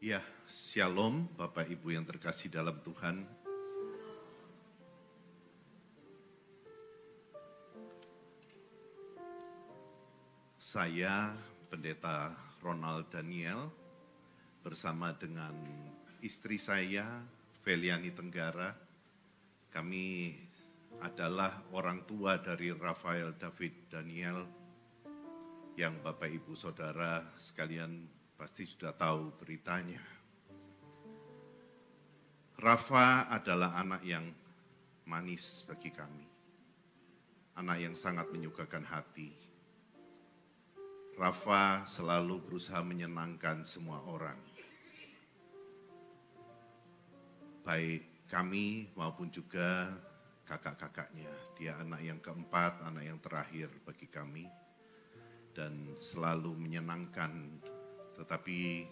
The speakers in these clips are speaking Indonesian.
Ya, Shalom Bapak Ibu yang terkasih dalam Tuhan. Saya Pendeta Ronald Daniel bersama dengan istri saya Feliani Tenggara. Kami adalah orang tua dari Rafael David Daniel yang Bapak Ibu Saudara sekalian pasti sudah tahu beritanya. Rafa adalah anak yang manis bagi kami. Anak yang sangat menyukakan hati. Rafa selalu berusaha menyenangkan semua orang. Baik kami maupun juga kakak-kakaknya. Dia anak yang keempat, anak yang terakhir bagi kami. Dan selalu menyenangkan. Tetapi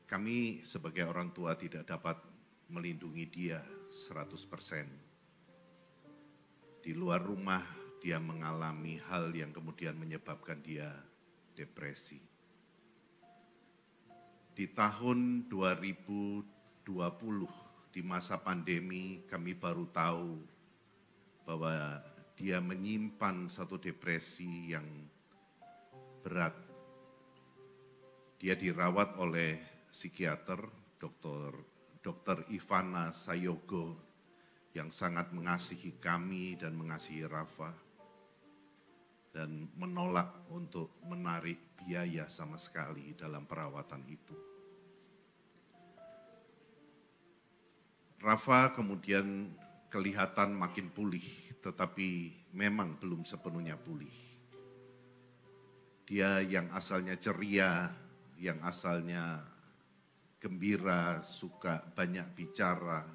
kami sebagai orang tua tidak dapat melindungi dia 100%. Di luar rumah dia mengalami hal yang kemudian menyebabkan dia depresi. Di tahun 2020 di masa pandemi kami baru tahu bahwa dia menyimpan satu depresi yang berat. Dia dirawat oleh psikiater, Dr. Ivana Sayogo, yang sangat mengasihi kami dan mengasihi Rafa, dan menolak untuk menarik biaya sama sekali dalam perawatan itu. Rafa kemudian kelihatan makin pulih, tetapi memang belum sepenuhnya pulih. Dia yang asalnya ceria, yang asalnya gembira, suka banyak bicara,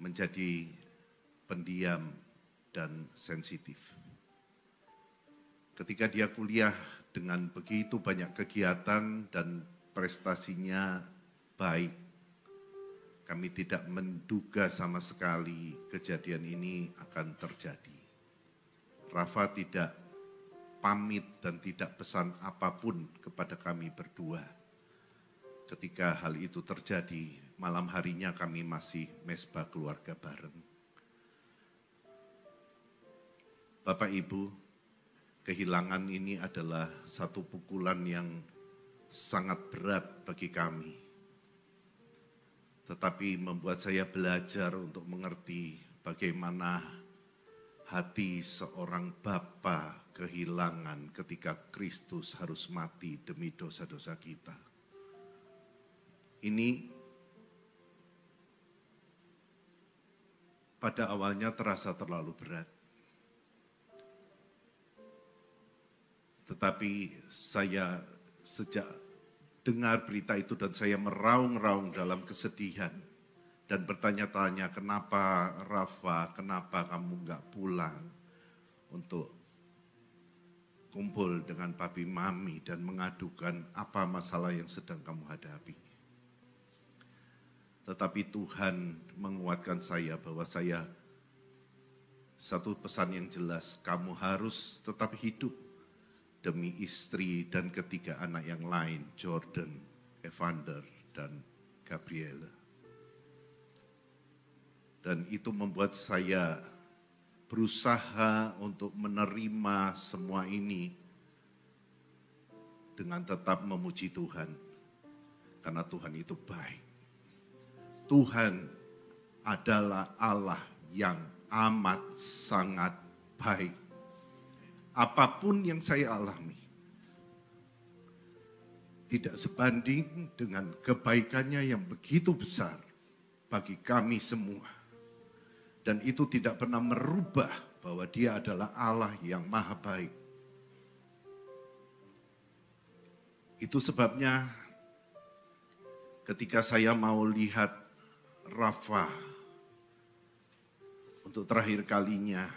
menjadi pendiam dan sensitif. Ketika dia kuliah dengan begitu banyak kegiatan dan prestasinya baik, kami tidak menduga sama sekali kejadian ini akan terjadi. Rafa tidak pamit dan tidak pesan apapun kepada kami berdua. Ketika hal itu terjadi, malam harinya kami masih mesbah keluarga bareng. Bapak Ibu, kehilangan ini adalah satu pukulan yang sangat berat bagi kami. Tetapi membuat saya belajar untuk mengerti bagaimana hati seorang bapa kehilangan ketika Kristus harus mati demi dosa-dosa kita. Ini pada awalnya terasa terlalu berat. Tetapi saya sejak dengar berita itu dan saya meraung-raung dalam kesedihan dan bertanya-tanya, kenapa Rafa, kenapa kamu enggak pulang untuk kumpul dengan papi mami dan mengadukan apa masalah yang sedang kamu hadapi. Tetapi Tuhan menguatkan saya bahwa saya satu pesan yang jelas, kamu harus tetap hidup demi istri dan ketiga anak yang lain, Jordan, Evander, dan Gabriela. Dan itu membuat saya berusaha untuk menerima semua ini dengan tetap memuji Tuhan. Karena Tuhan itu baik. Tuhan adalah Allah yang amat sangat baik. Apapun yang saya alami tidak sebanding dengan kebaikannya yang begitu besar bagi kami semua. Dan itu tidak pernah merubah bahwa dia adalah Allah yang maha baik. Itu sebabnya ketika saya mau lihat Rafa untuk terakhir kalinya,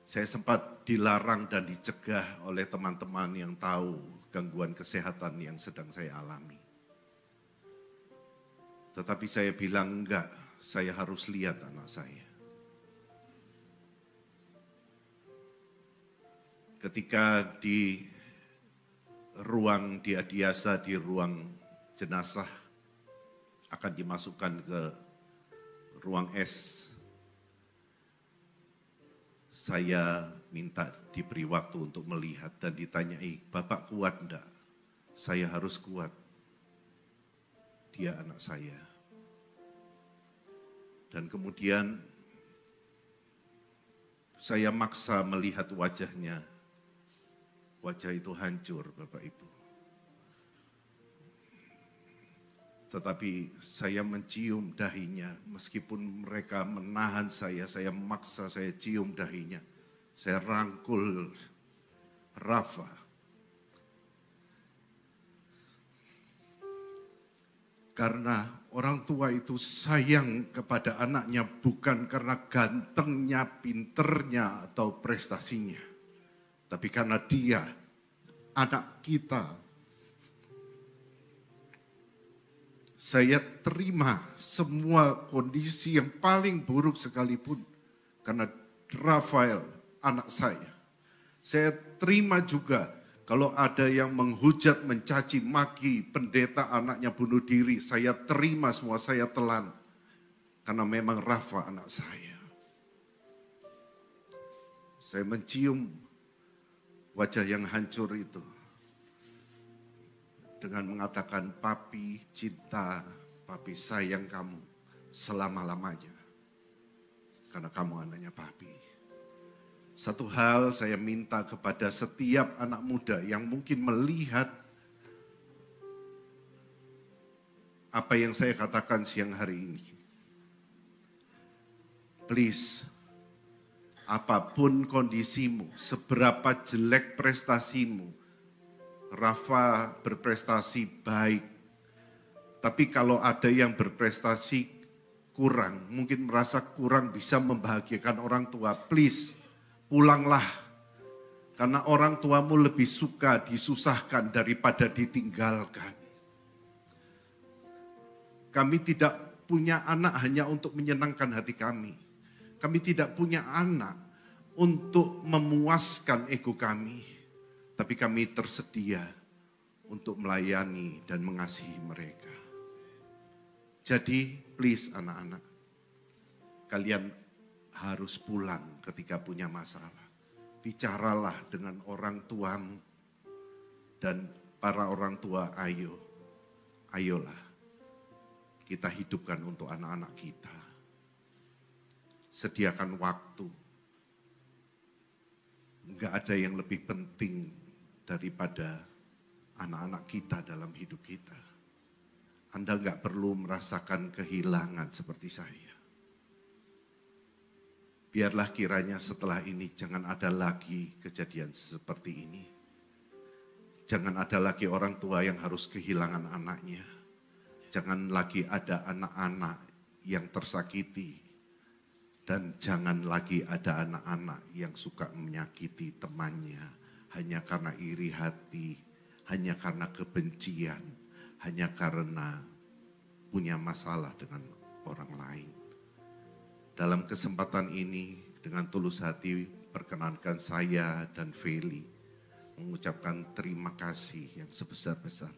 saya sempat dilarang dan dicegah oleh teman-teman yang tahu gangguan kesehatan yang sedang saya alami. Tetapi saya bilang enggak, saya harus lihat anak saya. Ketika di ruang diadiasa di ruang jenazah akan dimasukkan ke ruang S. Saya minta diberi waktu untuk melihat dan ditanyai, Bapak kuat enggak? Saya harus kuat. Dia anak saya. Dan kemudian saya maksa melihat wajahnya. Wajah itu hancur, Bapak Ibu. Tetapi saya mencium dahinya, meskipun mereka menahan saya maksa, saya cium dahinya. Saya rangkul Rafa. Karena orang tua itu sayang kepada anaknya bukan karena gantengnya, pinternya, atau prestasinya. Tapi karena dia, anak kita. Saya terima semua kondisi yang paling buruk sekalipun. Karena Rafael, anak saya. Saya terima juga kalau ada yang menghujat, mencaci, maki, pendeta anaknya bunuh diri, saya terima semua, saya telan. Karena memang Rafa anak saya. Saya mencium wajah yang hancur itu. Dengan mengatakan, papi cinta, papi sayang kamu selama-lamanya. Karena kamu anaknya papi. Satu hal saya minta kepada setiap anak muda yang mungkin melihat apa yang saya katakan siang hari ini. Please, apapun kondisimu, seberapa jelek prestasimu, Rafa berprestasi baik. Tapi kalau ada yang berprestasi kurang, mungkin merasa kurang bisa membahagiakan orang tua, please. Pulanglah, karena orang tuamu lebih suka disusahkan daripada ditinggalkan. Kami tidak punya anak hanya untuk menyenangkan hati kami. Kami tidak punya anak untuk memuaskan ego kami. Tapi kami tersedia untuk melayani dan mengasihi mereka. Jadi please anak-anak, kalian harus pulang ketika punya masalah. Bicaralah dengan orang tuamu. Dan para orang tua, ayolah. Kita hidupkan untuk anak-anak kita. Sediakan waktu. Enggak ada yang lebih penting daripada anak-anak kita dalam hidup kita. Anda enggak perlu merasakan kehilangan seperti saya. Biarlah kiranya setelah ini jangan ada lagi kejadian seperti ini. Jangan ada lagi orang tua yang harus kehilangan anaknya. Jangan lagi ada anak-anak yang tersakiti. Dan jangan lagi ada anak-anak yang suka menyakiti temannya. Hanya karena iri hati, hanya karena kebencian, hanya karena punya masalah dengan orang lain. Dalam kesempatan ini, dengan tulus hati, perkenankan saya dan Feli mengucapkan terima kasih yang sebesar-besar